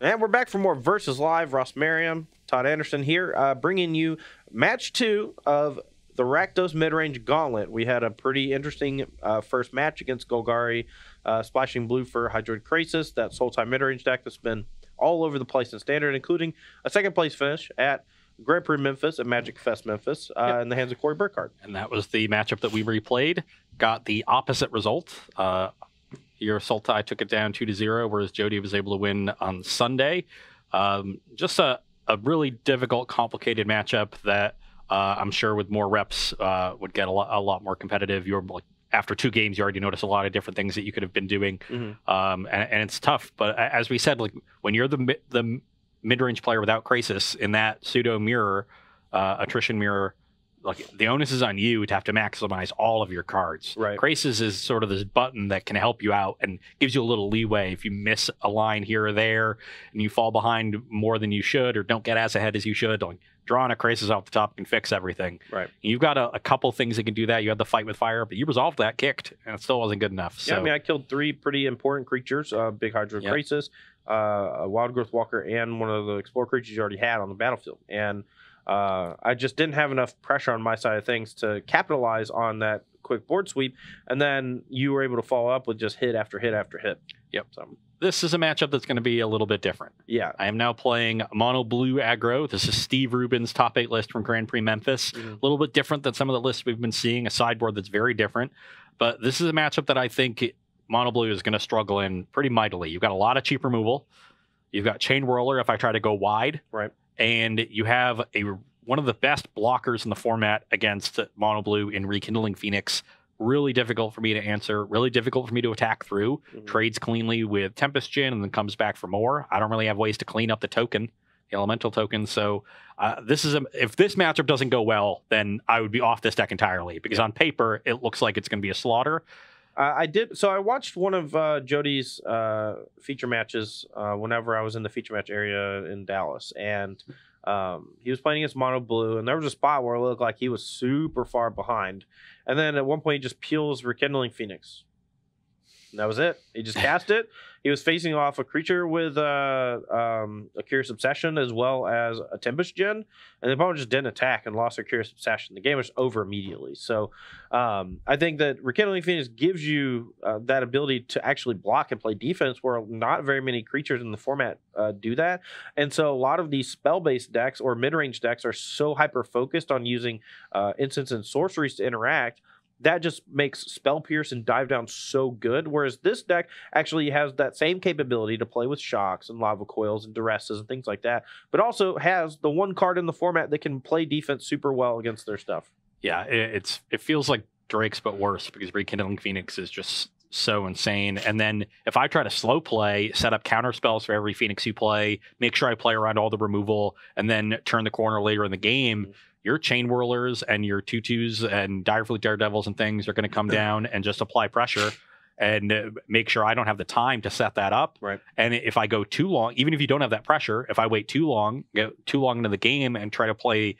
And we're back for more Versus Live. Ross Merriam, Todd Anderson here, bringing you match 2 of the Rakdos Midrange Gauntlet. We had a pretty interesting first match against Golgari, splashing blue for Hydroid Krasis, that Sultai midrange deck that's been all over the place in Standard, including a second place finish at Grand Prix Memphis and Magic Fest Memphis in the hands of Corey Burkhardt. And that was the matchup that we replayed. Got the opposite result. Your Sultai took it down 2-0, whereas Jody was able to win on Sunday. Just a really difficult, complicated matchup that I'm sure with more reps would get a lot more competitive. You're like, after 2 games, you already notice a lot of different things that you could have been doing, and it's tough. But as we said, like when you're the mid-range player without Krasis in that pseudo mirror, attrition mirror, like the onus is on you to have to maximize all of your cards. Right. Krasis is sort of this button that can help you out and gives you a little leeway if you miss a line here or there and you fall behind more than you should or don't get as ahead as you should. Like drawing a Krasis off the top can fix everything. Right. You've got a couple things that can do that. You had the fight with fire, but you resolved that, kicked, and it still wasn't good enough. So. Yeah, I mean, I killed 3 pretty important creatures: Big Hydra Krasis, a Wild Growth Walker, and one of the Explorer creatures you already had on the battlefield. And I just didn't have enough pressure on my side of things to capitalize on that quick board sweep, and then you were able to follow up with just hit after hit after hit. Yep. So this is a matchup that's going to be a little bit different. Yeah. I am now playing mono blue aggro. This is Steve Rubin's top 8 list from Grand Prix Memphis. A little bit different than some of the lists we've been seeing, a sideboard that's very different. But this is a matchup that I think mono blue is going to struggle in pretty mightily. You've got a lot of cheap removal. You've got Chain Whirler if I try to go wide. Right. And you have one of the best blockers in the format against mono blue in Rekindling Phoenix. Really difficult for me to answer, really difficult for me to attack through. Trades cleanly with Tempest Djinn and then comes back for more. I don't really have ways to clean up the token, the elemental token. So if this matchup doesn't go well, then I would be off this deck entirely because on paper, it looks like it's going to be a slaughter. So I watched one of Jody's feature matches whenever I was in the feature match area in Dallas, and he was playing against mono blue, and there was a spot where it looked like he was super far behind, and then at one point he just peels Rekindling Phoenix. And that was it. He just cast it. He was facing off a creature with a Curious Obsession as well as a Tempest Djinn, and the opponent just didn't attack and lost their Curious Obsession. The game was over immediately. So I think that Rekindling Phoenix gives you that ability to actually block and play defense where not very many creatures in the format do that. And so a lot of these spell-based decks or mid-range decks are so hyper-focused on using instants and sorceries to interact that just makes Spell Pierce and Dive Down so good, whereas this deck actually has that same capability to play with Shocks and Lava Coils and Duresses and things like that, but also has the one card in the format that can play defense super well against their stuff. Yeah, it feels like Drake's, but worse, because Rekindling Phoenix is just so insane. And then if I try to slow play, set up counter spells for every Phoenix you play, make sure I play around all the removal, and then turn the corner later in the game, your Chain Whirlers and your Tutus and Direfleet Daredevils and things are going to come down and just apply pressure and make sure I don't have the time to set that up. Right. And if I go too long, even if you don't have that pressure, if I wait too long, go too long into the game and try to play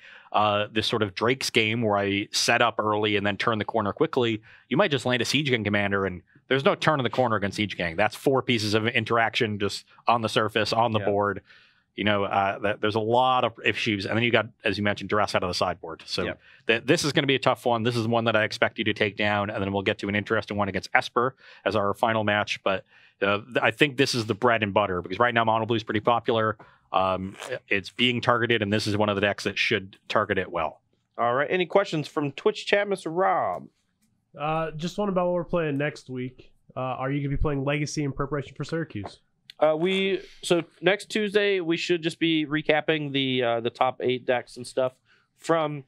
this sort of Drake's game where I set up early and then turn the corner quickly, you might just land a Siege Gang commander, and there's no turn of the corner against Siege Gang. That's 4 pieces of interaction just on the surface, on the board. You know, there's a lot of issues. And then you got, as you mentioned, Duress out of the sideboard. So this is going to be a tough one. This is one that I expect you to take down. And then we'll get to an interesting one against Esper as our final match. But I think this is the bread and butter because right now Mono Blue is pretty popular. It's being targeted, and this is one of the decks that should target it well. All right. Any questions from Twitch chat, Mr. Rob? Just one about what we're playing next week. Are you going to be playing Legacy in preparation for Syracuse? So next Tuesday we should just be recapping the top 8 decks and stuff from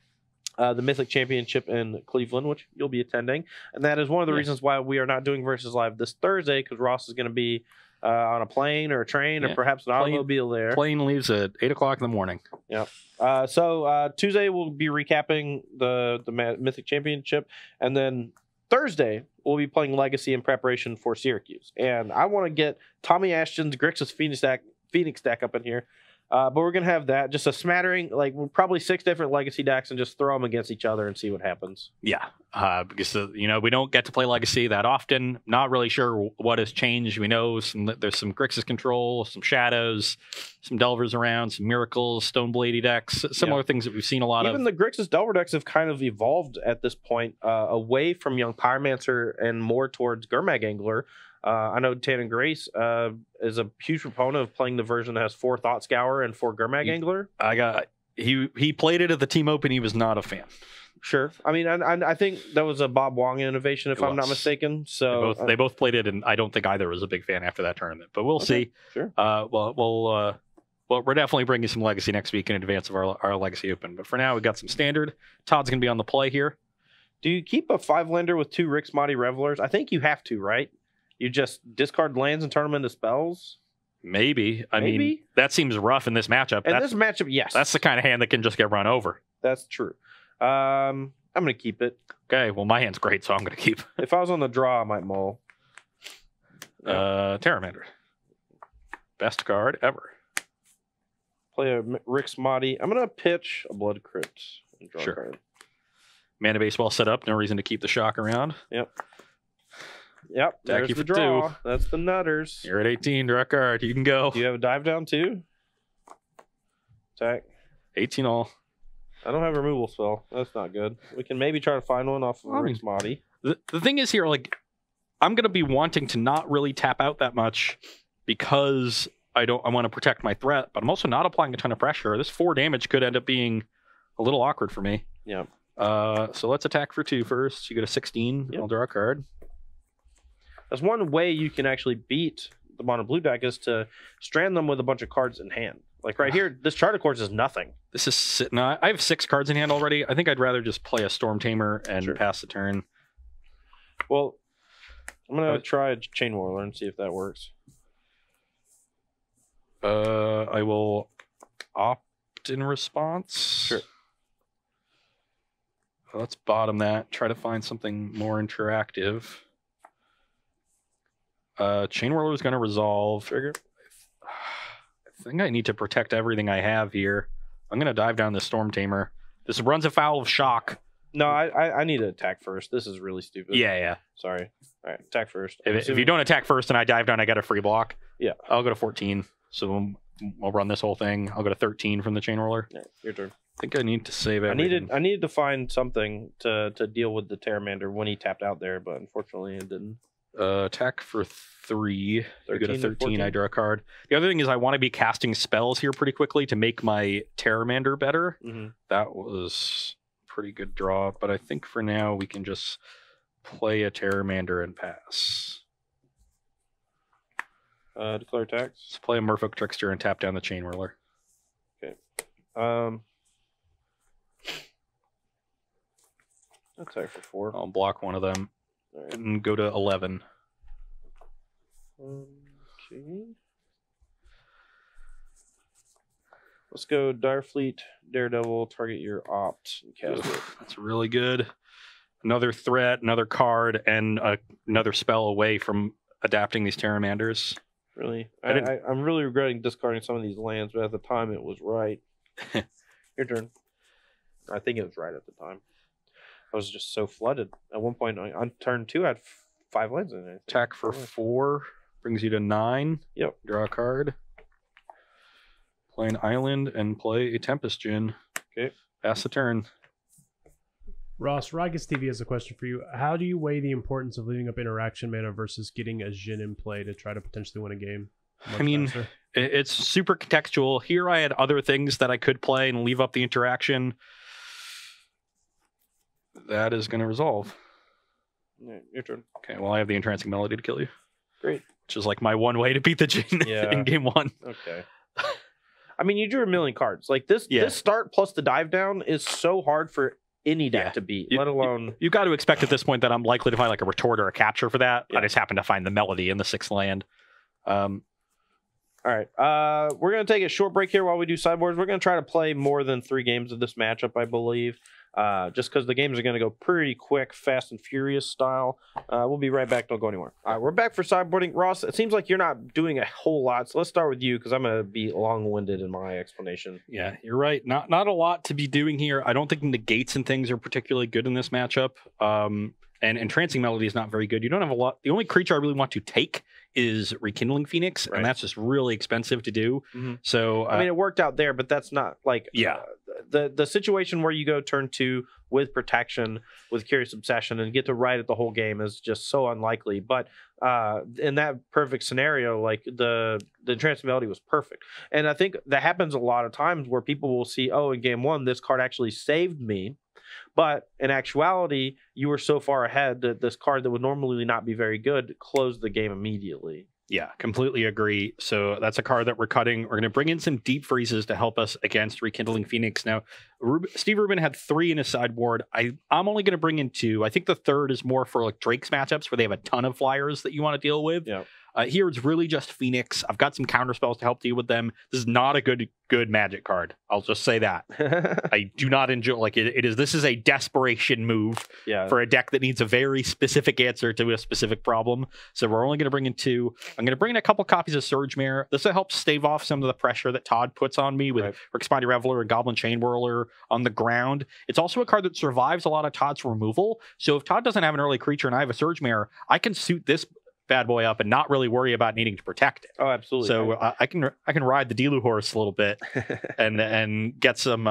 the Mythic Championship in Cleveland, which you'll be attending, and that is one of the reasons why we are not doing Versus Live this Thursday, because Ross is going to be on a plane or a train or perhaps an automobile there. Plane leaves at 8 o'clock in the morning. Yeah. So Tuesday we'll be recapping the Mythic Championship, and then Thursday, we'll be playing Legacy in preparation for Syracuse. And I want to get Tommy Ashton's Grixis Phoenix deck up in here. But we're going to have that, just a smattering, like probably 6 different Legacy decks, and just throw them against each other and see what happens. Yeah. because we don't get to play Legacy that often. Not really sure what has changed. We know there's some Grixis control, some shadows, some Delvers around, some Miracles, Stonebladey decks, similar things that we've seen a lot of. Even the Grixis Delver decks have kind of evolved at this point, away from Young Pyromancer and more towards Gurmag Angler. I know Tannen Grace is a huge proponent of playing the version that has 4 Thought Scour and 4 Gurmag Angler. He played it at the team open. He was not a fan. Sure. I mean, I think that was a Bob Wong innovation, if I'm not mistaken. So they both played it, and I don't think either was a big fan after that tournament. But we'll see. Sure. Well, we're definitely bringing some Legacy next week in advance of our Legacy Open. But for now, we got some Standard. Todd's going to be on the play here. Do you keep a 5-lander with 2 Rix Madi Revelers? I think you have to, right? You just discard lands and turn them into spells? Maybe. I mean, that seems rough in this matchup. This matchup, yes. That's the kind of hand that can just get run over. That's true. I'm going to keep it. Okay, well, my hand's great, so I'm going to keep. If I was on the draw, I might mull. Terramander. Best card ever. Play a Rix Madi. I'm going to pitch a Blood Crypt. And draw a card. Mana base well set up. No reason to keep the shock around. Yep. There's the draw. 2. That's the nutters. You're at 18. Draw a card. You can go. Do you have a dive down too? Attack. 18 all. I don't have a removal spell. That's not good. We can maybe try to find one off of Rix Madi. The thing is here, like, I'm going to be wanting to not really tap out that much because I want to protect my threat, but I'm also not applying a ton of pressure. This 4 damage could end up being a little awkward for me. Yeah. So let's attack for 2 first. You get a 16. Yep. I'll draw a card. That's one way you can actually beat the mono blue deck is to strand them with a bunch of cards in hand. Like right here, this Chart of Course is nothing. This is I have 6 cards in hand already. I think I'd rather just play a Storm Tamer and pass the turn. Well, I'm gonna try a Chain Whirler and see if that works. I will opt in response. Sure. Let's bottom that. Try to find something more interactive. Chain Whirler is going to resolve. I think I need to protect everything I have here. I'm going to dive down the Storm Tamer. This runs afoul of shock. No, I need to attack first. This is really stupid. Yeah. Sorry. All right, attack first. If you don't attack first and I dive down, I get a free block. Yeah. I'll go to 14. So I'll run this whole thing. I'll go to 13 from the Chain Whirler. Yeah, your turn. I think I need to save everything. I needed to find something to deal with the Terramander when he tapped out there, but unfortunately it didn't. Attack for 3. You go to 13. I draw a card. The other thing is I want to be casting spells here pretty quickly to make my Terramander better. Mm-hmm. That was a pretty good draw, but I think for now we can just play a Terramander and pass. Declare attacks. Let's play a Merfolk Trickster and tap down the Chain Whirler. Okay. Attack for 4. I'll block one of them and go to 11. Okay. Let's go Direfleet, Daredevil, target your opt, and cast it. That's really good. Another threat, another card, and another spell away from adapting these Terramanders. Really? I'm really regretting discarding some of these lands, but at the time it was right. Your turn. I think it was right at the time. I was just so flooded. At one point on turn 2, I had 5 lands in it. Attack for 4 brings you to 9. Yep. Draw a card. Play an island and play a Tempest Djinn. Okay. Pass the turn. Ross, Rakdos TV has a question for you. How do you weigh the importance of leaving up interaction mana versus getting a Djinn in play to try to potentially win a game? I mean, it's super contextual. Here I had other things that I could play and leave up the interaction. That is going to resolve. Yeah, your turn. Okay, well, I have the Entrancing Melody to kill you. Great. Which is like my one way to beat the Djinn in game 1. Okay. I mean, you drew a million cards. Like this start plus the dive down is so hard for any deck to beat, let alone... You got to expect at this point that I'm likely to find like a retort or a capture for that. I just happen to find the Melody in the 6th land. All right. We're going to take a short break here while we do sideboards. We're going to try to play more than 3 games of this matchup, I believe. just because the games are going to go pretty quick, fast and furious style. We'll be right back. Don't go anywhere. All right, we're back for sideboarding. Ross, it seems like you're not doing a whole lot, so let's start with you because I'm going to be long-winded in my explanation. Yeah, you're right. Not a lot to be doing here. I don't think negates and things are particularly good in this matchup. And Entrancing Melody is not very good. You don't have a lot. The only creature I really want to take is Rekindling Phoenix, and that's just really expensive to do. So I mean, it worked out there, but that's not like the situation where you go turn 2 with protection with Curious Obsession and get to ride it the whole game is just so unlikely. But in that perfect scenario, like the Entrancing Melody was perfect, and I think that happens a lot of times where people will see, oh, in game 1 this card actually saved me. But in actuality, you were so far ahead that this card that would normally not be very good closed the game immediately. Yeah, completely agree. So that's a card that we're cutting. We're going to bring in some deep freezes to help us against Rekindling Phoenix. Now, Steve Rubin had 3 in his sideboard. I'm only going to bring in 2. I think the third is more for like Drake's matchups where they have a ton of flyers that you want to deal with. Yeah. Here it's really just Phoenix. I've got some counter spells to help deal with them. This is not a good Magic card. I'll just say that. I do not enjoy like it is. This is a desperation move for a deck that needs a very specific answer to a specific problem. So we're only going to bring in 2. I'm going to bring in a couple copies of Surge Mare. This will help stave off some of the pressure that Todd puts on me with Rick's Mighty Reveler and Goblin Chain Whirler on the ground. It's also a card that survives a lot of Todd's removal. So if Todd doesn't have an early creature and I have a Surge Mare, I can suit this bad boy up and not really worry about needing to protect it. Oh, absolutely. So I can ride the Delu horse a little bit and get some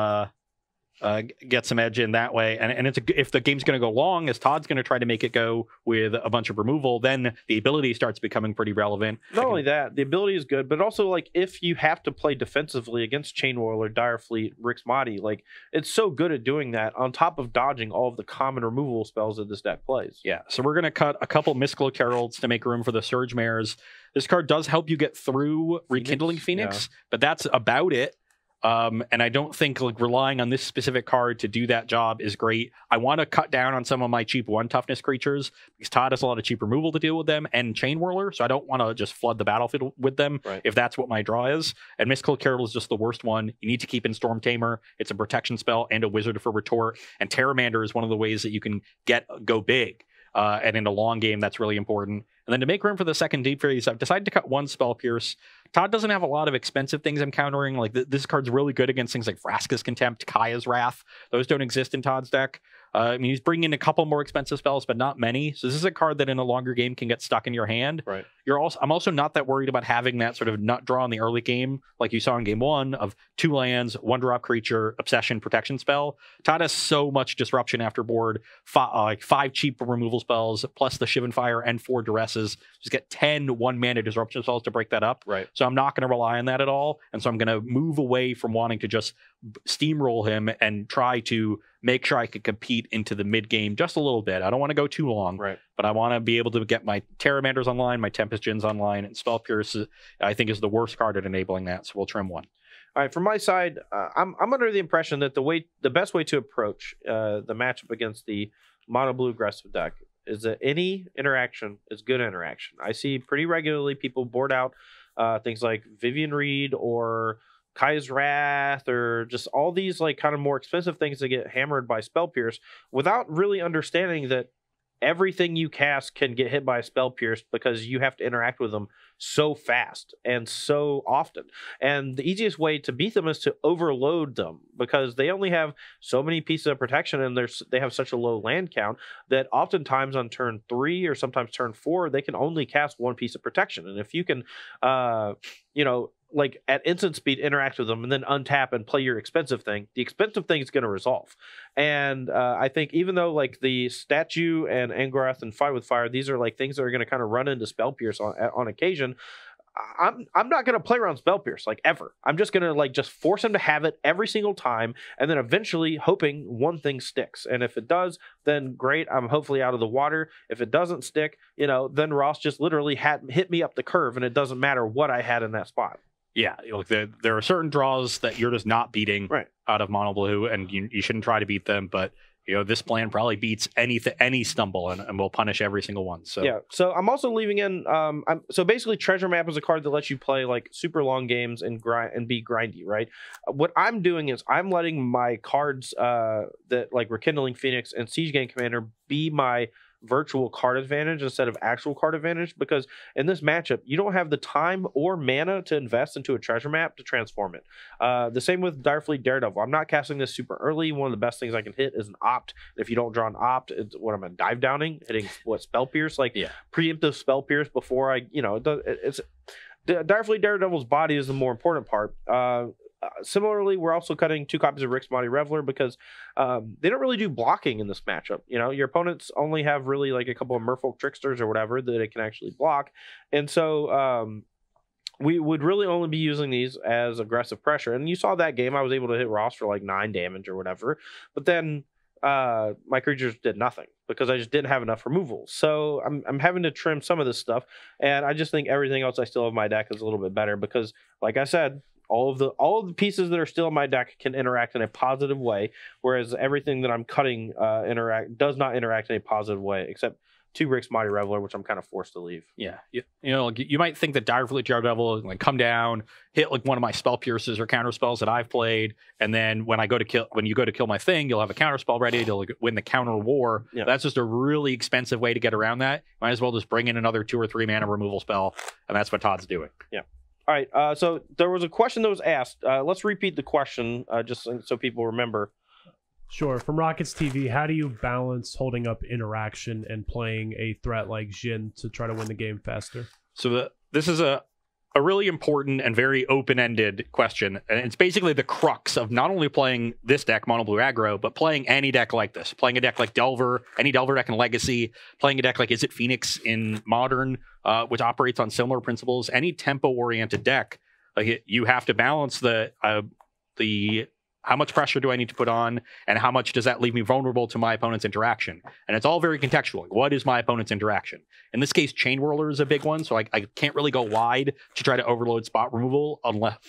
edge in that way. And if the game's going to go long, as Todd's going to try to make it go with a bunch of removal, then the ability starts becoming pretty relevant. Not only that, the ability is good, but also like if you have to play defensively against Chain Whirler, Dire Fleet, Rick's Mighty, like it's so good at doing that on top of dodging all of the common removal spells that this deck plays. Yeah, so we're going to cut a couple Mystical Heralds to make room for the Surge Mares. This card does help you get through Rekindling Phoenix, but that's about it. And I don't think like relying on this specific card to do that job is great. I want to cut down on some of my cheap 1 toughness creatures because Todd has a lot of cheap removal to deal with them and Chain Whirler, so I don't want to just flood the battlefield with them if that's what my draw is. And Mystical Carol is just the worst one. You need to keep in Storm Tamer. It's a protection spell and a wizard for retort. And Terramander is one of the ways that you can go big. And in a long game, that's really important. And then to make room for the second deep freeze, I've decided to cut 1 Spell Pierce. Todd doesn't have a lot of expensive things I'm countering. Like this card's really good against things like Vraska's Contempt, Kaya's Wrath. Those don't exist in Todd's deck. I mean, he's bringing in a couple more expensive spells, but not many. So this is a card that in a longer game can get stuck in your hand. Right. I'm also not that worried about having that sort of nut draw in the early game, like you saw in game 1 of 2 lands, 1-drop creature, obsession, protection spell. Todd has so much disruption after board, 5 cheap removal spells, plus the Shivan Fire and 4 duresses. Just get 10 1-mana disruption spells to break that up. Right. So I'm not going to rely on that at all. And so I'm going to move away from wanting to just steamroll him and try to make sure I could compete into the mid game just a little bit. I don't want to go too long, but I want to be able to get my Terramanders online, my Tempest Djinns online, and Spell Pierce I think is the worst card at enabling that. So we'll trim 1. All right, from my side, I'm under the impression that the best way to approach the matchup against the mono blue aggressive deck is that any interaction is good interaction. I see pretty regularly people board out things like Vivian Reed or Kaya's Wrath or just all these like kind of more expensive things that get hammered by Spell Pierce without really understanding that everything you cast can get hit by a Spell Pierce because you have to interact with them so fast and so often. And the easiest way to beat them is to overload them because they only have so many pieces of protection and they have such a low land count that oftentimes on turn 3 or sometimes turn 4, they can only cast 1 piece of protection. And if you can, like at instant speed interact with them and then untap and play your expensive thing, the expensive thing is going to resolve. And I think even though like the Statue and Angrath and Fight with Fire, these are like things that are going to kind of run into Spell Pierce on occasion, I'm not going to play around Spell Pierce like ever. I'm just going to like just force him to have it every single time and then eventually hoping one thing sticks. And if it does, then great, I'm hopefully out of the water. If it doesn't stick, then Ross just literally hit me up the curve and it doesn't matter what I had in that spot. Yeah, look, there are certain draws that you're just not beating out of mono blue, and you shouldn't try to beat them. But this plan probably beats any stumble and will punish every single one. So yeah. So I'm also leaving in. So basically, Treasure Map is a card that lets you play like super long games and grind and be grindy, right? What I'm doing is I'm letting my cards that like Rekindling Phoenix and Siege Gang Commander be my virtual card advantage instead of actual card advantage, because in this matchup you don't have the time or mana to invest into a treasure map to transform it. The same with Direfleet Daredevil. I'm not casting this super early. One of the best things I can hit is an opt. If you don't draw an opt, it's what I'm dive downing, hitting what spell pierce, like preemptive spell pierce before I it's Direfleet Daredevil's body is the more important part. Similarly, we're also cutting 2 copies of Rick's Mighty Reveler because they don't really do blocking in this matchup. Your opponents only have really like a couple of Merfolk Tricksters or whatever that it can actually block. And so we would really only be using these as aggressive pressure. And you saw that game, I was able to hit Ross for like 9 damage or whatever. But then my creatures did nothing because I just didn't have enough removals. So I'm having to trim some of this stuff. And I just think everything else I still have in my deck is a little bit better because, like I said, all of the pieces that are still in my deck can interact in a positive way, whereas everything that I'm cutting does not interact in a positive way, except 2 Rick's Mighty Reveler, which I'm kind of forced to leave. Yeah, you might think that Direfleet Daredevil like come down, hit like one of my spell pierces or counter spells that I've played, and then when you go to kill my thing, you'll have a counter spell ready to like, win the counter war. Yeah. That's just a really expensive way to get around that. Might as well just bring in another 2 or 3 mana removal spell, and that's what Todd's doing. Yeah. All right, so there was a question that was asked. Let's repeat the question just so people remember. Sure. From Rockets TV, how do you balance holding up interaction and playing a threat like Jhin to try to win the game faster? So this is a really important and very open-ended question. And it's basically the crux of not only playing this deck, Mono Blue Aggro, but playing any deck like this. Playing a deck like Delver, any Delver deck in Legacy, playing a deck like Is It Phoenix in Modern, which operates on similar principles. Any tempo-oriented deck, like you have to balance the how much pressure do I need to put on, and how much does that leave me vulnerable to my opponent's interaction? And it's all very contextual. Like, what is my opponent's interaction? In this case, Chain Whirler is a big one, so I can't really go wide to try to overload spot removal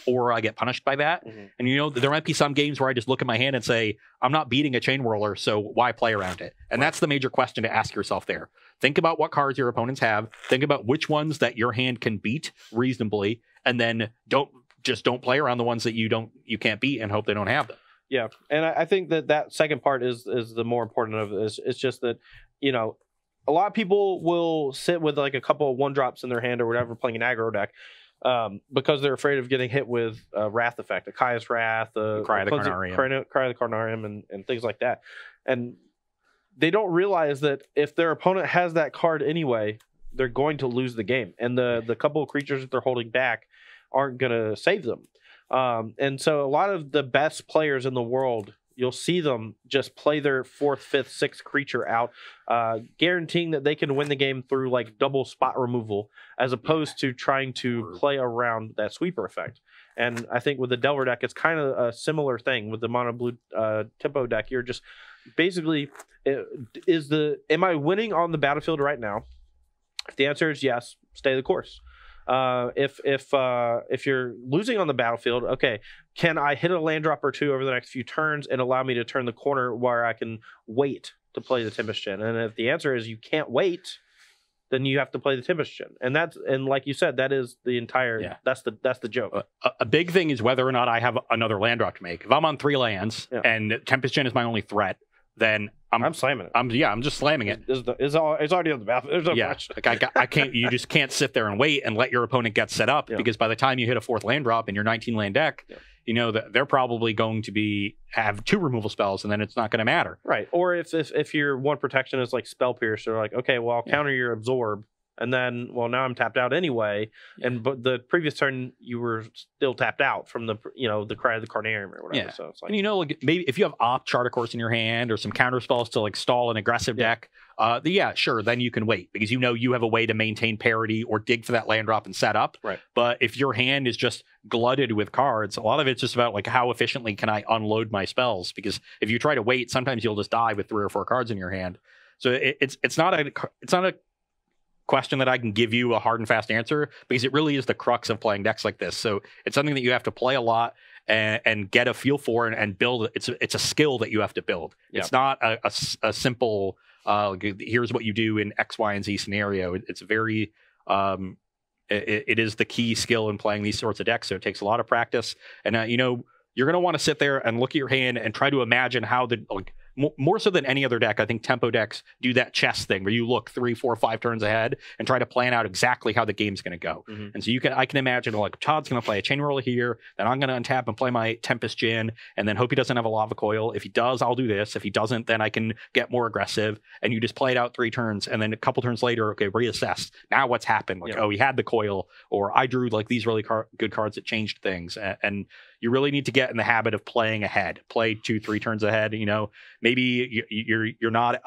or I get punished by that. Mm-hmm. And there might be some games where I just look at my hand and say, I'm not beating a Chain Whirler, so why play around it? And that's the major question to ask yourself there. Think about what cards your opponents have. Think about which ones that your hand can beat reasonably, and then don't play around the ones that you can't beat and hope they don't have them. Yeah, and I think that second part is the more important of this. It's just that a lot of people will sit with like a couple of 1-drops in their hand or whatever playing an aggro deck because they're afraid of getting hit with a Wrath effect, a Kaya's Wrath, Cry of the Carnarium, and things like that. And they don't realize that if their opponent has that card anyway, they're going to lose the game, and the couple of creatures that they're holding back aren't going to save them. And so a lot of the best players in the world, you'll see them just play their 4th, 5th, 6th creature out, guaranteeing that they can win the game through like double spot removal, as opposed to trying to play around that sweeper effect. And I think with the Delver deck, it's kind of a similar thing. With the Mono Blue tempo deck, you're just basically, am I winning on the battlefield right now? If the answer is yes, stay the course. If you're losing on the battlefield, okay, can I hit a land drop or 2 over the next few turns and allow me to turn the corner where I can wait to play the Tempest Djinn? And if the answer is you can't wait, then you have to play the Tempest Djinn. And like you said, that is the entire that's the joke. A big thing is whether or not I have another land drop to make. If I'm on 3 lands and Tempest Djinn is my only threat, then I'm slamming it. I'm just slamming it. It's already on the battlefield. There's no question. Like I can't. You just can't sit there and wait and let your opponent get set up, because by the time you hit a 4th land drop in your 19 land deck, that they're probably going to have 2 removal spells, and then it's not going to matter. Right. Or if your 1 protection is like Spell Pierce, they're like, okay, well I'll counter your Absorb. And then, well, now I'm tapped out anyway. But the previous turn you were still tapped out from the Cry of the Carnarium or whatever. So it's like, and like maybe if you have Opt Charter Course in your hand or some counter spells to like stall an aggressive deck, sure, then you can wait because you have a way to maintain parity or dig for that land drop and set up. Right. But if your hand is just glutted with cards, a lot of it's just about like how efficiently can I unload my spells? Because if you try to wait, sometimes you'll just die with 3 or 4 cards in your hand. So it's not a question that I can give you a hard and fast answer, because it really is the crux of playing decks like this. So it's something that you have to play a lot, and get a feel for it and build it. It's a skill that you have to build. It's not a simple here's what you do in X, Y, and Z scenario. It's very it is the key skill in playing these sorts of decks. So it takes a lot of practice, and you're going to want to sit there and look at your hand and try to imagine how more so than any other deck, I think tempo decks do that chess thing where you look 3, 4, 5 turns ahead and try to plan out exactly how the game's going to go. And so I can imagine like Todd's going to play a Chain Roller here, then I'm going to untap and play my Tempest Djinn, and then hope he doesn't have a Lava Coil. If he does, I'll do this. If he doesn't, then I can get more aggressive. And you just play it out 3 turns, and then a couple turns later, okay, reassess. Now what's happened? Like, oh, he had the coil, or I drew like these really good cards that changed things. And you really need to get in the habit of playing ahead. Play 2, 3 turns ahead. Maybe you're not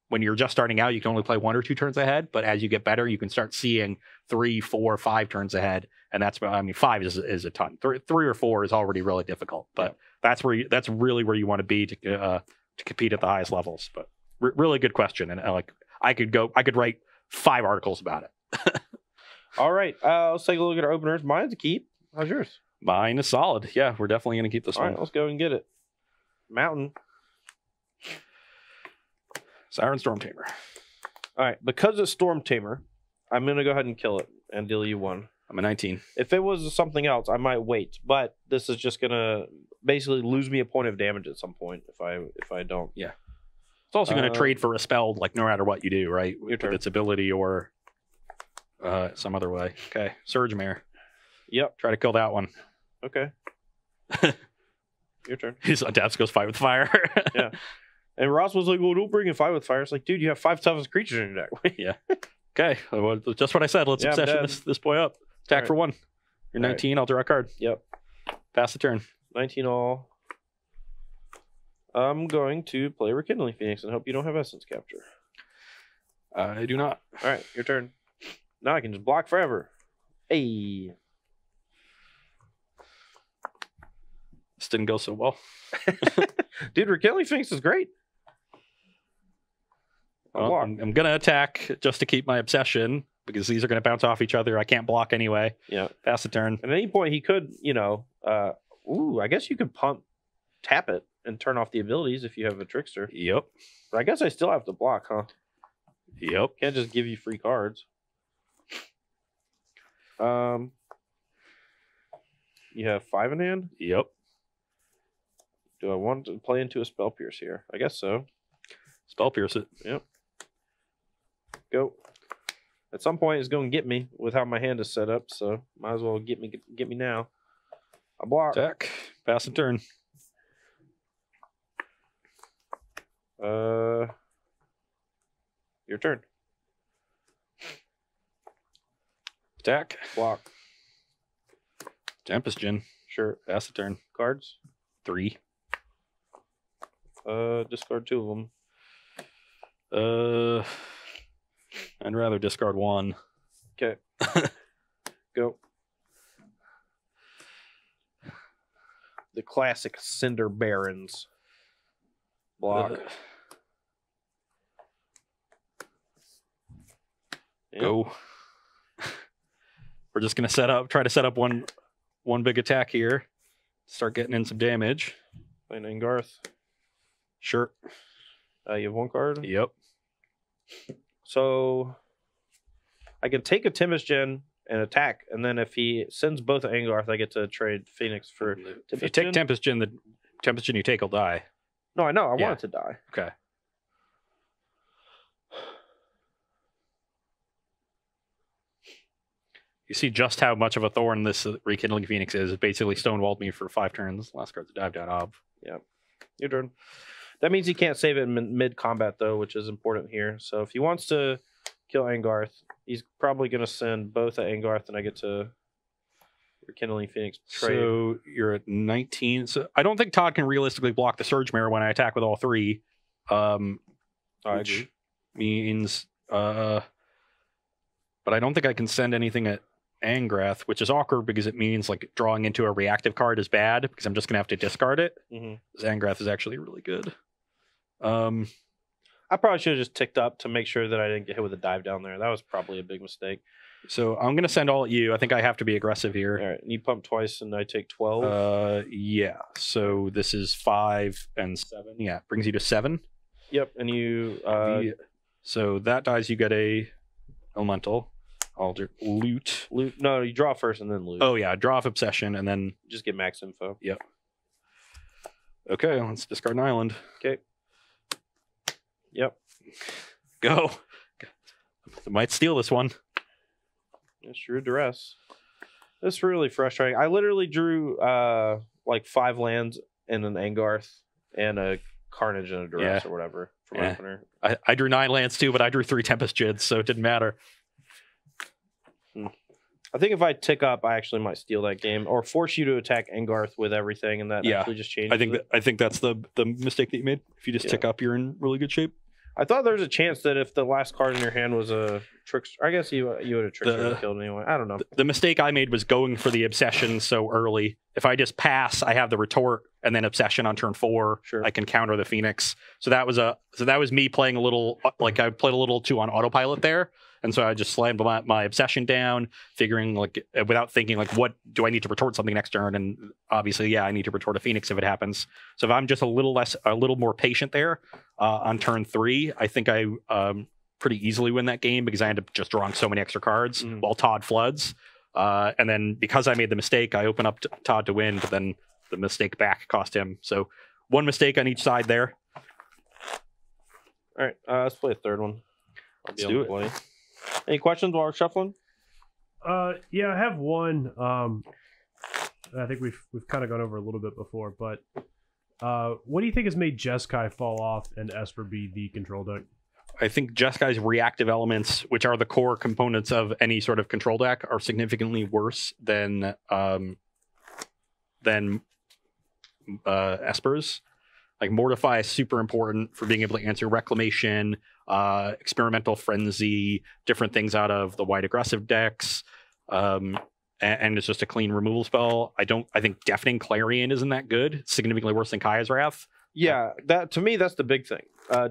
when you're just starting out, you can only play 1 or 2 turns ahead. But as you get better, you can start seeing 3, 4, 5 turns ahead, and that's 5 is a ton. 3 or 4 is already really difficult, but that's really where you want to be to compete at the highest levels. But really good question, and I could write 5 articles about it. All right, let's take a look at our openers. Mine's a keep. How's yours? Mine is solid. Yeah, we're definitely going to keep this one. All right, let's go and get it. Mountain. Siren Storm Tamer. All right, because it's Storm Tamer, I'm going to go ahead and kill it and deal you 1. I'm a 19. If it was something else, I might wait, but this is just going to basically lose me a point of damage at some point if I don't. Yeah. It's also going to trade for a spell, like no matter what you do, right? With its ability or some other way. Okay, Surge Mare. Yep. Try to kill that one. Okay. Your turn. His untaps goes 5 with fire. Yeah. And Ross was like, well, don't bring in 5 with fire. It's like, dude, you have 5 toughest creatures in your deck. Yeah. Okay. Well, just what I said. Let's obsession this boy up. Attack for 1. You're 19. I'll draw a card. Yep. Pass the turn. 19 all. I'm going to play Rekindling Phoenix and hope you don't have Essence Capture. I do not. All right. Your turn. Now I can just block forever. Hey. This didn't go so well. Dude, Rekindling Phoenix is great. Well, I'm going to attack just to keep my obsession because these are going to bounce off each other. I can't block anyway. Yeah. Pass the turn. At any point, he could, I guess you could tap it and turn off the abilities if you have a Trickster. Yep. But I guess I still have to block, huh? Yep. Can't just give you free cards. You have 5 in hand? Yep. Do I want to play into a Spell Pierce here? I guess so. Spell Pierce it. Yep. Go. At some point, it's going to get me with how my hand is set up, so might as well get me now. I block. Attack. Pass the turn. Your turn. Attack. Block. Tempest Djinn. Sure. Pass the turn. Cards. 3. Discard 2 of them. I'd rather discard 1. Okay. Go. The classic Cinder Barons. Block. Go. We're just gonna try to set up one big attack here. Start getting in some damage. Playing Angarth. Sure. You have 1 card? Yep. So I can take a Tempest Djinn and attack, and then if he sends both Angarth, I get to trade Phoenix for Tempest If you take Tempest Djinn, the Tempest Djinn you take will die. No, I know. I want it to die. Okay. You see just how much of a thorn this Rekindling Phoenix is. It basically stonewalled me for 5 turns. Last card's a dive down ob. Yeah. Your turn. That means he can't save it mid-combat, though, which is important here. So if he wants to kill Angarth, he's probably going to send both at Angarth, and I get to Rekindling Phoenix trade. So you're at 19. So I don't think Todd can realistically block the Surge Mare when I attack with all 3. Which means... but I don't think I can send anything at Angrath, which is awkward because it means like drawing into a reactive card is bad because I'm just gonna have to discard it. Angrath is actually really good. I probably should have just ticked up to make sure that I didn't get hit with a dive down there. That was probably a big mistake. So I'm going to send all at you. I think I have to be aggressive here. All right, and you pump twice, and I take 12. Yeah. So this is 5 and 7. Yeah, brings you to 7. Yep, and you... so that dies, you get a elemental. Alter loot. No, you draw first and then loot. Oh yeah, draw off obsession and then just get max info. Yep. Okay, let's discard an island. Okay. Yep. Go. I might steal this one. It's true duress. It's really frustrating. I literally drew like 5 lands and an Angarth and a Carnage and a duress or whatever from opener. I drew 9 lands too, but I drew 3 Tempest Jids, so it didn't matter. I think if I tick up, I actually might steal that game or force you to attack Angarth with everything, and that actually just changes. I think that's the mistake that you made. If you just tick up, you're in really good shape. I thought there was a chance that if the last card in your hand was a trickster, I guess you would have trickster killed anyway. I don't know. The mistake I made was going for the obsession so early. If I just pass, I have the retort and then obsession on turn 4. Sure. I can counter the Phoenix. So that was me playing a little like I played a little too on autopilot there. And so I just slammed my obsession down, figuring like without thinking like, what do I need to retort something next turn? And obviously, I need to retort a Phoenix if it happens. So if I'm just a little more patient there on turn 3, I think I pretty easily win that game because I end up just drawing so many extra cards while Todd floods. And then because I made the mistake, I open up Todd to win, but then the mistake back cost him. So 1 mistake on each side there. All right, let's play a third one. Let's do it. Play. Any questions while we're shuffling? Yeah, I have one. I think we've kind of gone over a little bit before, but what do you think has made Jeskai fall off and Esper be the control deck? I think Jeskai's reactive elements, which are the core components of any sort of control deck, are significantly worse than Esper's. Like Mortify is super important for being able to answer Reclamation, Experimental Frenzy, different things out of the wide aggressive decks, and it's just a clean removal spell. I think Deafening Clarion isn't that good. It's significantly worse than Kaya's Wrath. Yeah, that to me that's the big thing.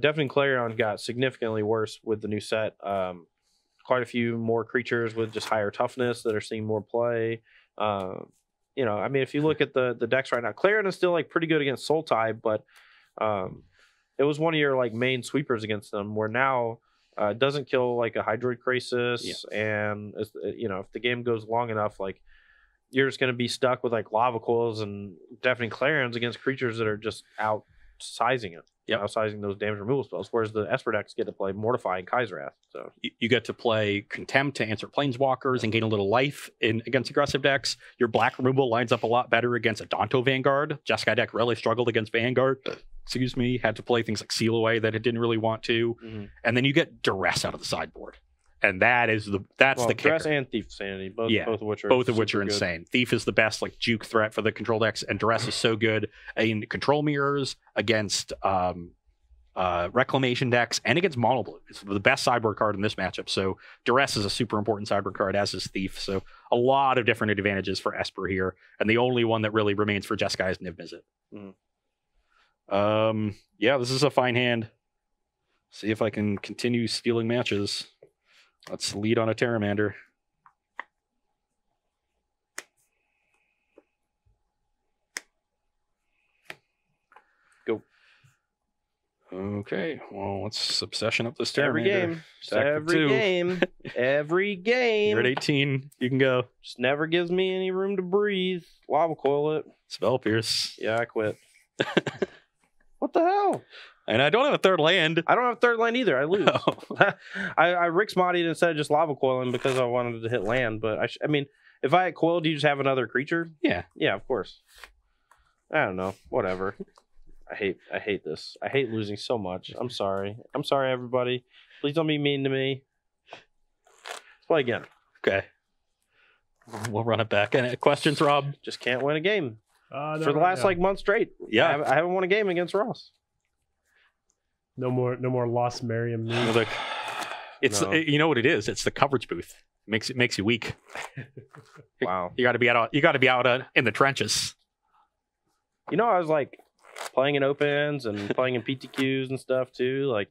Deafening Clarion got significantly worse with the new set. Quite a few more creatures with just higher toughness that are seeing more play. You know, I mean, if you look at the decks right now, Clarion is still like pretty good against Sultai, but it was one of your like main sweepers against them. Where now it doesn't kill like a Hydroid Crisis, and you know, if the game goes long enough, like you're just going to be stuck with like Lava Coils and Deafening Clarions against creatures that are just outsizing it. Outsizing those damage removal spells, whereas the Esper decks get to play Mortify and Kai's Wrath. So you get to play Contempt to answer Planeswalkers and gain a little life against aggressive decks. Your black removal lines up a lot better against a Danto Vanguard. Jeskai deck really struggled against Vanguard. Excuse me, had to play things like Seal Away that it didn't really want to. And then you get Duress out of the sideboard. And that's the kicker. Duress and Thief Sanity, both of which are insane. Thief is the best like juke threat for the control decks, and Duress is so good in control mirrors against reclamation decks and against mono blue. It's the best sideboard card in this matchup. So Duress is a super important sideboard card, as is Thief. So a lot of different advantages for Esper here, and the only one that really remains for Jeskai is Niv Mizzet. Yeah, this is a fine hand. See if I can continue stealing matches. Let's lead on a Terramander. Go. Okay, well, let's obsession up this Terramander. Every game. Every game. You're at 18. You can go. Just never gives me any room to breathe. Lava Coil it. Spell Pierce. Yeah, I quit. What the hell? And I don't have a third land. I don't have a third land either. I lose. Oh. I Rick Smottied instead of just Lava Coiling because I wanted to hit land. But I mean, if I had coiled, do you just have another creature? Yeah. Yeah, of course. I don't know. Whatever. I hate this. I hate losing so much. I'm sorry. I'm sorry, everybody. Please don't be mean to me. Let's play again. Okay. We'll run it back. Any questions, Rob? Just can't win a game. No, for the last like month straight. Yeah. I haven't won a game against Ross. No more Lost Miriam. Look, it's you know what it is. It's the coverage booth. It makes you weak. Wow. You got to be out in the trenches. You know, I was like playing in opens and playing in PTQs and stuff too. Like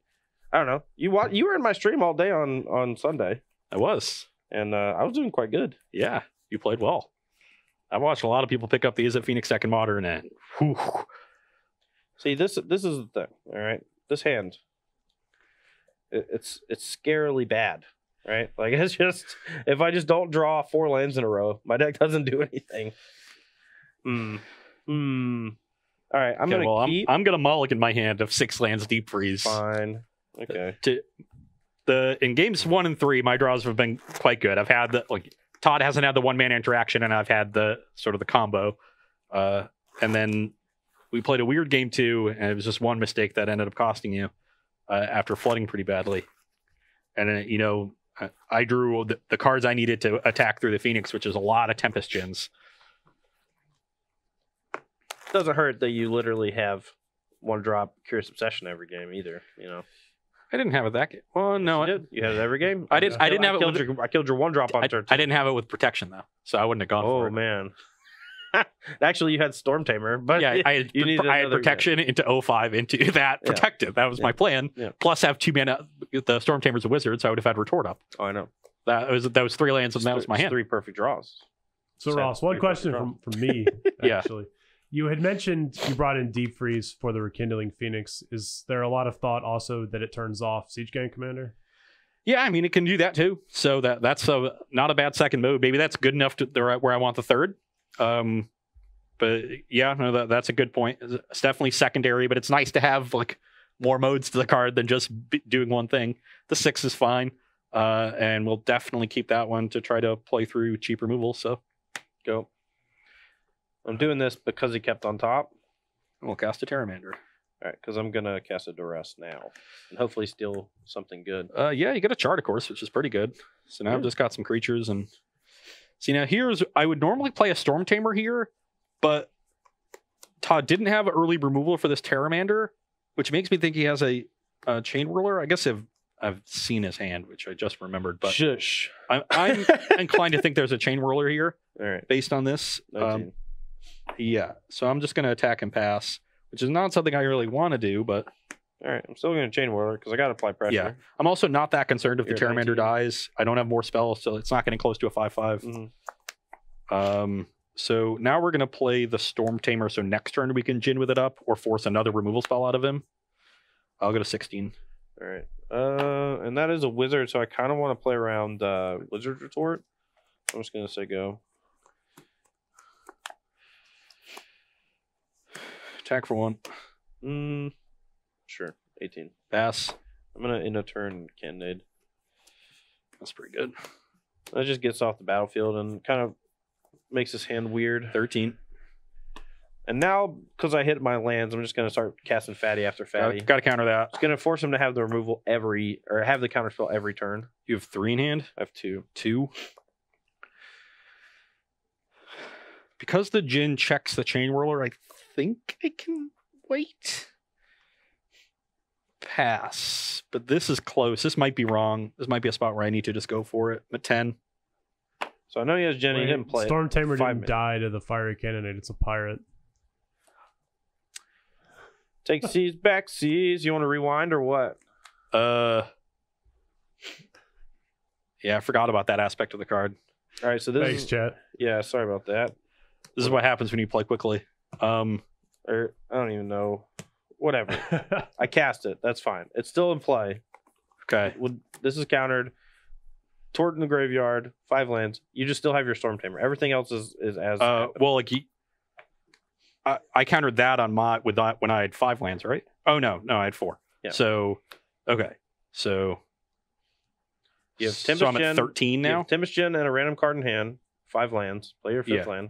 I don't know. You were in my stream all day on Sunday, I was. and I was doing quite good. Yeah, you played well. I watched a lot of people pick up these at Phoenix Second Modern, and whew, See, this is the thing. All right, this hand, it's scarily bad, right? Like it's just if I just don't draw 4 lands in a row, my deck doesn't do anything. All right, I'm gonna keep. I'm gonna mulligan my hand of 6 lands deep freeze. Fine. Okay. In games 1 and 3, my draws have been quite good. I've had Todd hasn't had the 1-mana interaction, and I've had the sort of the combo. And then we played a weird game 2, and it was just one mistake that ended up costing you after flooding pretty badly. And I drew the cards I needed to attack through the Phoenix, which is a lot of Tempest Gins. Doesn't hurt that you literally have 1-drop Curious Obsession every game either. I didn't have it that game. Well, no, you had it every game. I didn't have it. I killed your 1-drop on turn 2. I didn't have it with protection though, so I wouldn't have gone for it. Oh man. Actually, you had Storm Tamer, but yeah, I had protection into 05 into that protected. That was my plan. Yeah. Plus, have 2 mana. The Storm Tamer's a wizard, so I would have had Retort up. Oh, I know. That was 3 lands, and that was my hand. 3 perfect draws. So Ross, one question from me. Yeah. Actually, you had mentioned you brought in Deep Freeze for the Rekindling Phoenix. Is there a lot of thought also that it turns off Siege Gang Commander? Yeah, I mean it can do that too. So that's not a bad second move. Maybe that's good enough to where I want the third. But yeah, no, that's a good point. It's definitely secondary, but it's nice to have more modes to the card than just doing one thing. The 6 is fine, and we'll definitely keep that one to try to play through cheap removal. So go. I'm doing this because he kept on top. We'll cast a Terramander. All right, because I'm gonna cast a Duress now, and hopefully steal something good. Yeah, you get a Chart, of course, which is pretty good. So now I've just got some creatures, and see now I would normally play a Storm Tamer here, but Todd didn't have early removal for this Terramander, which makes me think he has a Chain Whirler. I guess I've seen his hand, which I just remembered, but shush. I'm inclined to think there's a Chain Whirler here. All right, based on this. Yeah, so I'm just going to attack and pass, which is not something I really want to do, but... All right, I'm still going to Chain Whirler because I got to apply pressure. Yeah, I'm also not that concerned if the Terramander dies. I don't have more spells, so it's not getting close to a 5/5. So now we're going to play the Storm Tamer, so next turn we can Djinn with it up or force another removal spell out of him. I'll go to 16. All right. And that is a wizard, so I kind of want to play around Wizard Retort. I'm just going to say go. Attack for 1. Sure. 18. Pass. I'm going to end a turn Cannonade. That's pretty good. That just gets off the battlefield and kind of makes his hand weird. 13. And now, because I hit my lands, I'm just going to start casting Fatty after Fatty. Got to counter that. It's going to force him to have the removal have the counterspell every turn. You have 3 in hand? I have 2. 2. Because the Djinn checks the Chain Whirler, I think I can wait. Pass. But this is close. This might be wrong. This might be a spot where I need to just go for it. I'm at 10. So I know he has Jenny. He didn't play Storm Tamer didn't die to the Fiery Cannonade. It's a pirate. Take C's back, C's. You want to rewind or what? Yeah, I forgot about that aspect of the card. All right, so this Thanks, chat. Yeah, sorry about that. This is what happens when you play quickly. Or I don't even know. Whatever. I cast it. That's fine. It's still in play. Okay. This is countered. Tort in the graveyard. 5 lands. You just still have your Storm Tamer. Everything else is as. Well, I countered that on when I had 5 lands, right? Oh no, I had 4. Yeah. So okay, so you have Tempest so I'm at 13 now. Tempest Djinn and a random card in hand. 5 lands. Play your 5th land.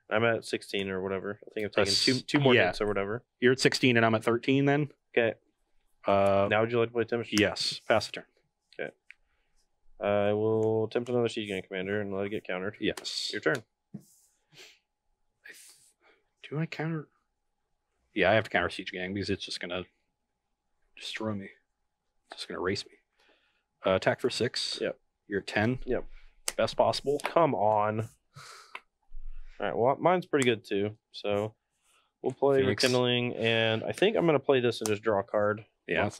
I'm at 16 or whatever. I think I'm taking two more hits or whatever. You're at 16 and I'm at 13 then? Okay. Now would you like to play Tempest? Yes. Pass the turn. Okay. I will attempt another Siege Gang Commander and let it get countered. Yes. Your turn. Do I counter? Yeah, I have to counter Siege Gang because it's just going to destroy me. It's just going to erase me. Attack for 6. Yep. You're at 10. Yep. Best possible. Come on. All right, well, mine's pretty good too. So we'll play Phoenix. Rekindling, and I think I'm going to play this and just draw a card. Yeah.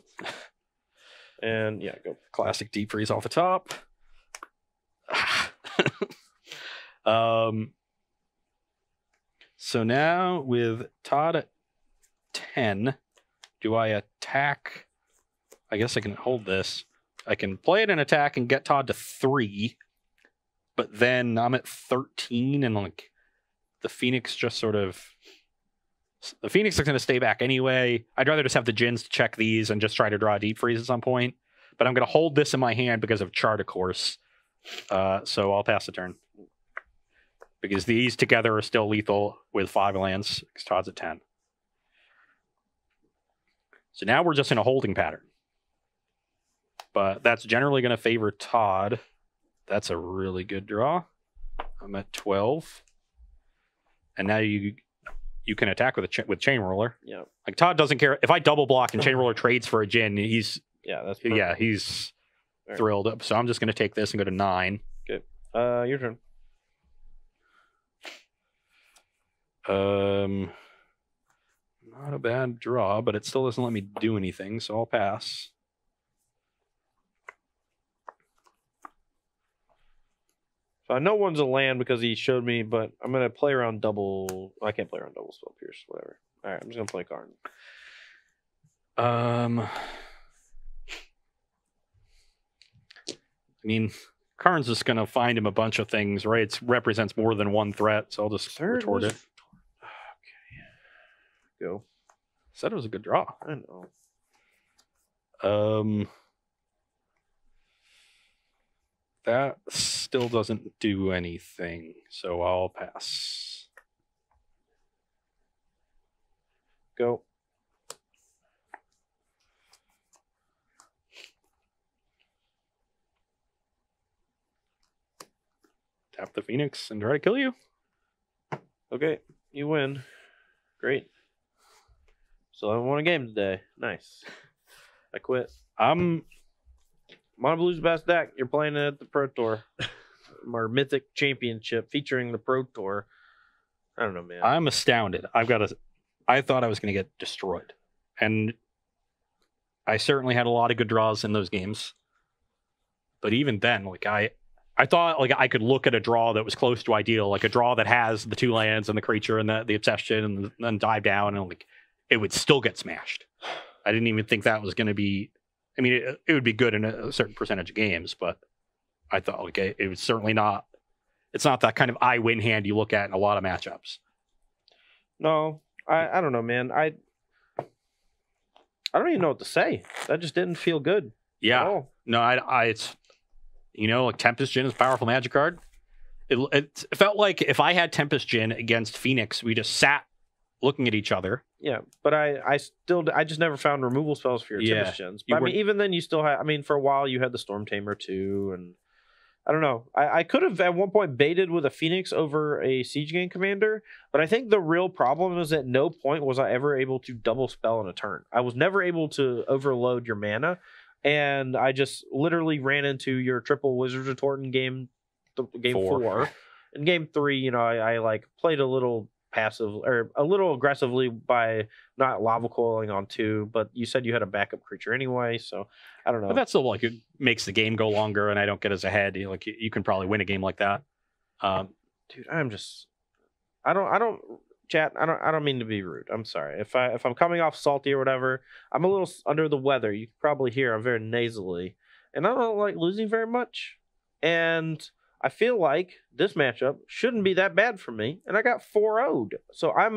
And yeah, go. Classic deep freeze off the top. So now with Todd at 10, do I attack? I guess I can hold this. I can play it and attack and get Todd to 3, but then I'm at 13 and like the Phoenix just sort of. The Phoenix is going to stay back anyway. I'd rather just have the Djinns to check these and just try to draw a deep freeze at some point. But I'm going to hold this in my hand because of Chart, of course. So I'll pass the turn. Because these together are still lethal with 5 lands. Because Todd's at 10. So now we're just in a holding pattern. But that's generally going to favor Todd. That's a really good draw. I'm at 12. And now you can attack with Chain Roller. Yeah. Like Todd doesn't care if I double block and Chain Roller trades for a Djinn. He's that's perfect. He's thrilled. So I'm just going to take this and go to 9. Good. Your turn. Not a bad draw, but it still doesn't let me do anything, so I'll pass. So I know one's a land because he showed me, but I'm going to play around double. I can't play around double Spell Pierce, whatever. All right, I'm just going to play Karn. I mean, Karn's just going to find him a bunch of things, right? It represents more than one threat, so I'll just retort it. Okay. Go. Said it was a good draw. I know. That still doesn't do anything, so I'll pass. Go. Tap the Phoenix and try to kill you. Okay, you win. Great. Still haven't won a game today. Nice. I quit. Mono Blue's best deck. You're playing it at the Pro Tour. Our Mythic Championship featuring the Pro Tour. I don't know, man. I'm astounded. I thought I was going to get destroyed. And I certainly had a lot of good draws in those games. But even then, like I thought like I could look at a draw that was close to ideal, like a draw that has the 2 lands and the creature and the obsession and then dive down and like it would still get smashed. I didn't even think that was going to be. I mean, it would be good in a certain percentage of games, but I thought, okay, it was certainly not. It's not that kind of I win hand you look at in a lot of matchups. No, I don't know, man. I don't even know what to say. That just didn't feel good. Yeah, no, it's like Tempest Djinn is a powerful Magic card. It felt like if I had Tempest Djinn against Phoenix, we just sat looking at each other. Yeah, but I just never found removal spells for your Tempest Djinns. But I mean, even then you still had. I mean, for a while you had the Storm Tamer too, and I don't know. I could have at one point baited with a Phoenix over a Siege Gang Commander, but I think the real problem is at no point was I ever able to double spell in a turn. I was never able to overload your mana, and I just literally ran into your triple Wizards Retort in game 4. In game 3, I like played a little passive or a little aggressively by not lava coiling on 2, but you said you had a backup creature anyway, so I don't know. But that's still like it makes the game go longer, and I don't get as ahead. Like you can probably win a game like that. Dude, I don't mean to be rude. I'm sorry if I'm coming off salty or whatever. I'm a little under the weather. You can probably hear I'm very nasally, and I don't like losing very much. And I feel like this matchup shouldn't be that bad for me, and I got 4-0'd. So I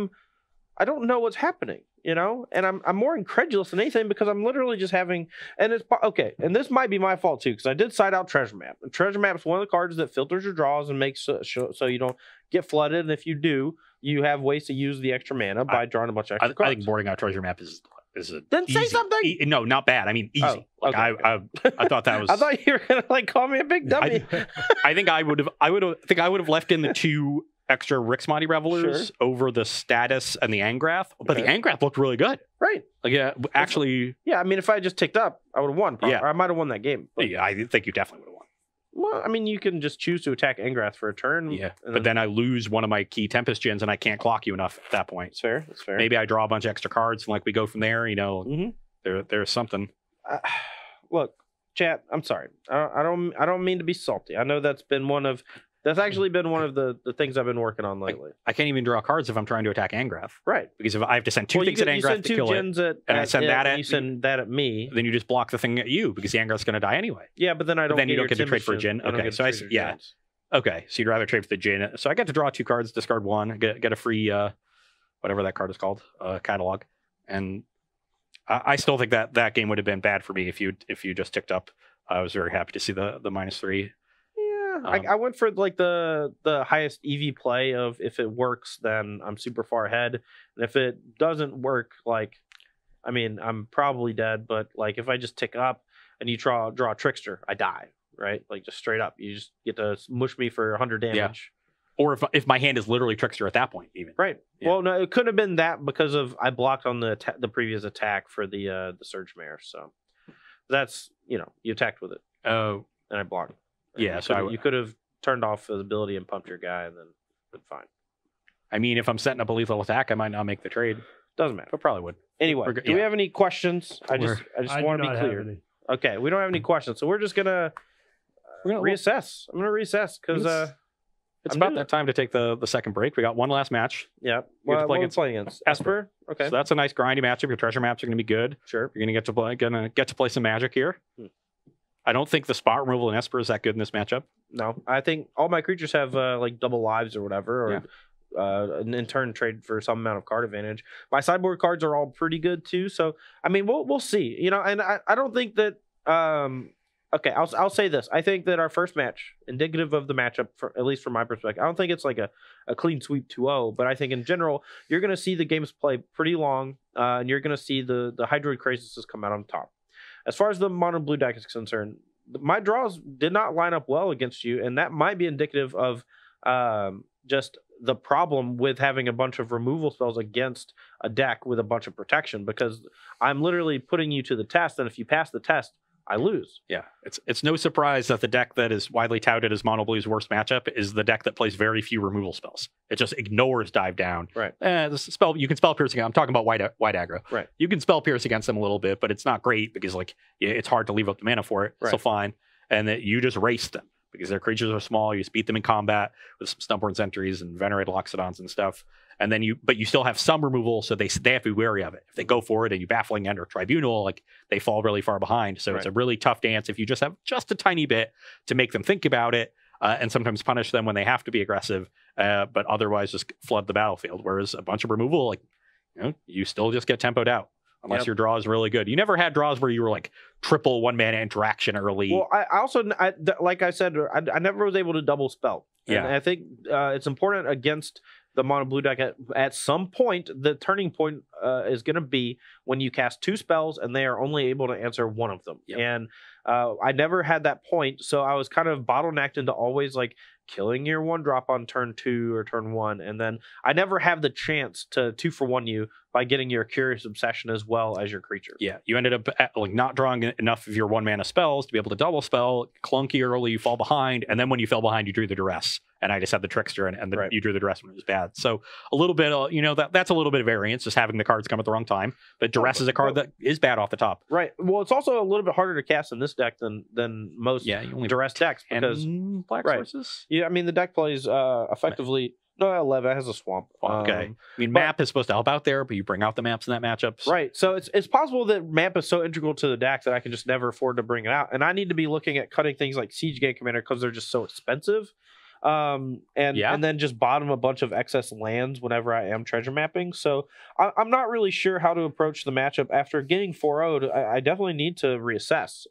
don't know what's happening, and I'm more incredulous than anything because I'm literally just having, and it's okay, and this might be my fault too because I did side out Treasure Map. And Treasure Map is one of the cards that filters your draws and makes so you don't get flooded, and if you do, you have ways to use the extra mana by drawing a bunch of extra cards. I think boarding out Treasure Map is a then say something. No, not bad. I mean, easy. Oh, okay, I thought that was. I thought you were gonna call me a big dummy. I think I would have left in the 2 extra Rixmati Revelers over the Status and the Angrath, but the Angrath looked really good. Right. Like actually. Yeah, I mean, if I just ticked up, I would have won. Probably. Yeah, I might have won that game. But yeah, I think you definitely would have won. Well, I mean, you can just choose to attack Angrath for a turn. Yeah, but then I lose one of my key Tempest Djinns and I can't clock you enough at that point. That's fair. That's fair. Maybe I draw a bunch of extra cards and like we go from there. There's something. look, chat. I'm sorry. I don't mean to be salty. I know that's actually been one of the things I've been working on lately. I can't even draw cards if I'm trying to attack Angrath. Right. Because if I have to send two things at Angrath to kill it, and I send that at you send that at me, then you just block the thing at you because the Angrath's going to die anyway. Yeah, but then I don't. Then you don't your get to trade for a Djinn. Djinn. Okay, so yeah. Okay, so you'd rather trade for the Djinn. So I get to draw 2 cards, discard 1, get a free whatever that card is called, catalog, and I still think that game would have been bad for me if you just ticked up. I was very happy to see the -3. Yeah, I went for like the highest EV play of if it works, then I'm super far ahead, and if it doesn't work, like, I mean, I'm probably dead. But like, if I just tick up and you draw a Trickster, I die. Right, like just straight up, you just get to mush me for 100 damage. Yeah. Or if my hand is literally Trickster at that point, even. Right. Yeah. Well, no, it could have been that because of I blocked on the previous attack for the Surge Mare. So that's, you attacked with it. Oh, and I blocked. And yeah. So you could have turned off the ability and pumped your guy, and then been fine. I mean, if I'm setting up a lethal attack, I might not make the trade. Doesn't matter. But probably would. Anyway, do we have any questions? I just want to be clear. Okay, we don't have any questions, so we're just gonna reassess. I'm gonna reassess because it's about that time to take the second break. We got one last match. Yeah. Well, what are we playing against? Esper. Okay. So that's a nice grindy matchup. Your treasure maps are gonna be good. Sure. You're gonna get to play some Magic here. I don't think the spot removal in Esper is that good in this matchup. No, I think all my creatures have like double lives or whatever, or in turn trade for some amount of card advantage. My sideboard cards are all pretty good too. So I mean, we'll see. And I don't think that. Okay, I'll say this. I think that our first match, indicative of the matchup, at least from my perspective, I don't think it's like a clean sweep 2-0, but I think in general, you're going to see the games play pretty long, and you're going to see the Hydroid Crisis come out on top. As far as the mono blue deck is concerned, my draws did not line up well against you, and that might be indicative of just the problem with having a bunch of removal spells against a deck with a bunch of protection, because I'm literally putting you to the test, and if you pass the test, I lose. Yeah, it's no surprise that the deck that is widely touted as Mono Blue's worst matchup is the deck that plays very few removal spells. It just ignores Dive Down. Right. You can spell Pierce against. I'm talking about white aggro. Right. You can spell Pierce against them a little bit, but it's not great because it's hard to leave up the mana for it. Right. So fine, and that you just race them because their creatures are small. You just beat them in combat with some Stumpborn Sentries and Venerated Loxodons and stuff. And then you still have some removal, so they have to be wary of it. If they go for it and you Baffling End or Tribunal, they fall really far behind. So It's a really tough dance if you just have just a tiny bit to make them think about it, and sometimes punish them when they have to be aggressive, but otherwise just flood the battlefield. Whereas a bunch of removal, you still just get tempoed out unless your draw is really good. You never had draws where you were triple 1-mana interaction early. Well, I also, like I said, I never was able to double spell. And I think it's important against the mono blue deck at some point. The turning point is going to be when you cast 2 spells and they are only able to answer one of them. Yep. And I never had that point, so I was kind of bottlenecked into always killing your 1-drop on turn 2 or turn 1, and then I never have the chance to 2-for-1 you by getting your Curious Obsession as well as your creature. Yeah, you ended up not drawing enough of your 1-mana spells to be able to double spell. Clunky early, you fall behind, and then when you fell behind, you drew the Duress. And I just had the Trickster, and you drew the Duress when it was bad. So a little bit, that's a little bit of variance, just having the cards come at the wrong time. But Duress is a card that is bad off the top. Right. Well, it's also a little bit harder to cast in this deck than most you only Duress decks, because black sources. Yeah, I mean the deck plays effectively. No, 11 has a swamp. Okay. Map is supposed to help out there, but you bring out the maps in that matchup. Right. So it's possible that map is so integral to the deck that I can just never afford to bring it out, and I need to be looking at cutting things like Siege Gate Commander because they're just so expensive. And then just bottom a bunch of excess lands whenever I am treasure mapping. So I'm not really sure how to approach the matchup after getting 4-0'd. I definitely need to reassess.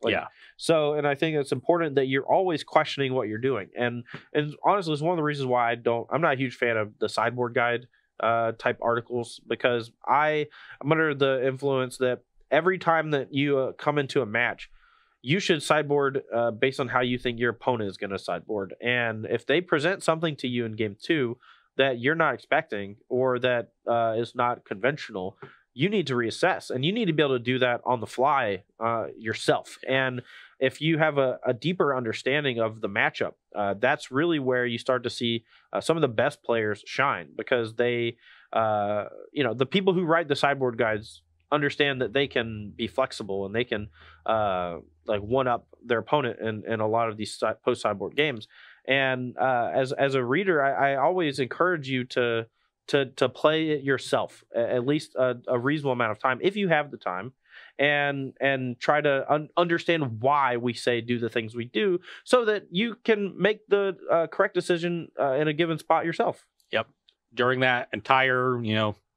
So, and I think it's important that you're always questioning what you're doing. And honestly, it's one of the reasons why I'm not a huge fan of the sideboard guide type articles, because I'm under the influence that every time that you come into a match, you should sideboard based on how you think your opponent is going to sideboard. And if they present something to you in game 2 that you're not expecting, or that is not conventional, you need to reassess. And you need to be able to do that on the fly yourself. And if you have a deeper understanding of the matchup, that's really where you start to see some of the best players shine, because they, the people who write the sideboard guides understand that they can be flexible, and they can like one up their opponent in a lot of these post sideboard games. And as a reader, I always encourage you to play it yourself at least a reasonable amount of time if you have the time, and try to understand why we say do the things we do, so that you can make the correct decision in a given spot yourself. Yep. During that entire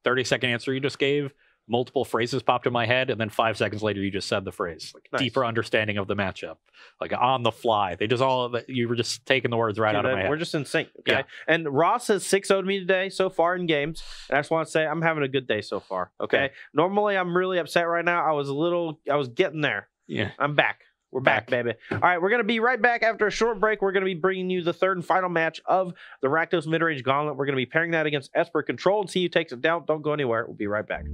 30-second answer you just gave, multiple phrases popped in my head, and then 5 seconds later you just said the phrase. Like, nice. Deeper understanding of the matchup, like on the fly. They just all, you were just taking the words right out of my head. We're just in sync. Okay. Yeah. And Ross has 6-0'd me today so far in games, and I just want to say I'm having a good day so far. Okay. Normally I'm really upset right now. I was getting there. Yeah. I'm back. We're back, baby. All right, we're going to be right back after a short break. We're going to be bringing you the third and final match of the Rakdos Midrange Gauntlet. We're going to be pairing that against Esper Control and see who takes it down. Don't go anywhere. We'll be right back.